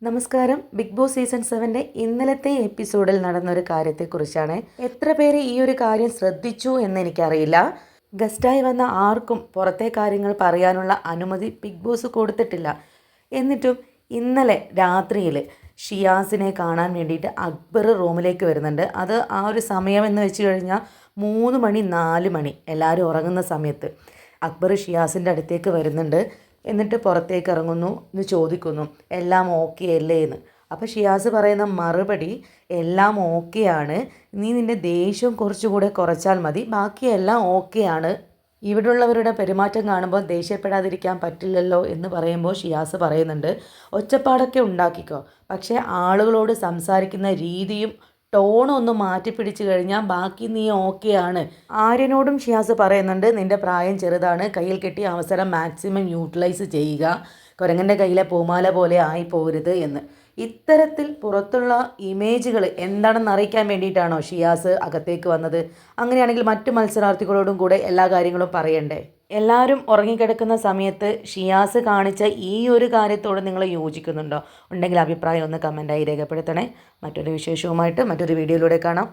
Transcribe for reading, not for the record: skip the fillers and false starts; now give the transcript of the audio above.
നമസ്കാരം. Big boss season 7 ഇന്നലത്തെ എപ്പിസോഡിൽ നടന്നൊരു കാര്യത്തെക്കുറിച്ചാണ്. എത്ര പേര് ഈ ഒരു കാര്യം ശ്രദ്ധിച്ചു എന്ന് എനിക്കറിയില്ല. ഗസ്റ്റായി വന്ന ആർക്കും പുറത്തെ കാര്യങ്ങൾ പറയാനുള്ള അനുമതി ബിഗ് ബോസ് കൊടുത്തിട്ടില്ല. എന്നിട്ടും ഇന്നലെ രാത്രിയിൽ ഷിയാസിനെ കാണാൻ വേണ്ടിയിട്ട് അക്ബർ റൂമിലേക്ക് വരുന്നുണ്ട്. അത് ആ ഒരു സമയമെന്ന് വെച്ച് കഴിഞ്ഞാൽ 3 മണി 4 മണി എല്ലാവരും ഉറങ്ങുന്ന സമയത്ത് അക്ബർ ഷിയാസിൻ്റെ അടുത്തേക്ക് വരുന്നുണ്ട്. എന്നിട്ട് പുറത്തേക്ക് ഇറങ്ങുന്നു എന്ന് ചോദിക്കുന്നു, എല്ലാം ഓക്കെ അല്ലേ എന്ന്. അപ്പോൾ ഷിയാസ് പറയുന്ന മറുപടി, എല്ലാം ഓക്കെയാണ്, നീ നിൻ്റെ ദേഷ്യം കുറച്ചുകൂടെ കുറച്ചാൽ മതി, ബാക്കിയെല്ലാം ഓക്കെയാണ്. ഇവിടെയുള്ളവരുടെ പെരുമാറ്റം കാണുമ്പോൾ ദേഷ്യപ്പെടാതിരിക്കാൻ പറ്റില്ലല്ലോ എന്ന് പറയുമ്പോൾ ഷിയാസ് പറയുന്നുണ്ട്, ഒച്ചപ്പാടൊക്കെ ഉണ്ടാക്കിക്കോ, പക്ഷേ ആളുകളോട് സംസാരിക്കുന്ന രീതിയും ടോൺ ഒന്ന് മാറ്റി പിടിച്ചു കഴിഞ്ഞാൽ ബാക്കി നീ ഓക്കെയാണ്. ആര്യനോടും ഷിയാസ് പറയുന്നുണ്ട്, നിൻ്റെ പ്രായം ചെറുതാണ്, കയ്യിൽ കിട്ടിയ അവസരം മാക്സിമം യൂട്ടിലൈസ് ചെയ്യുക, കുരങ്ങൻ്റെ കയ്യിലെ പൂമാല പോലെ ആയി പോരുത് എന്ന്. ഇത്തരത്തിൽ പുറത്തുള്ള ഇമേജുകൾ എന്താണെന്ന് അറിയിക്കാൻ വേണ്ടിയിട്ടാണോ ഷിയാസ് അകത്തേക്ക് വന്നത്? അങ്ങനെയാണെങ്കിൽ മറ്റു മത്സരാർത്ഥികളോടും കൂടെ എല്ലാ കാര്യങ്ങളും പറയണ്ടേ? എല്ലാവരും ഉറങ്ങിക്കിടക്കുന്ന സമയത്ത് ഷിയാസ് കാണിച്ച ഈ ഒരു കാര്യത്തോട് നിങ്ങൾ യോജിക്കുന്നുണ്ടോ? ഉണ്ടെങ്കിൽ അഭിപ്രായം ഒന്ന് കമൻറ്റായി രേഖപ്പെടുത്തണേ. മറ്റൊരു വിശേഷവുമായിട്ട് മറ്റൊരു വീഡിയോയിലൂടെ കാണാം.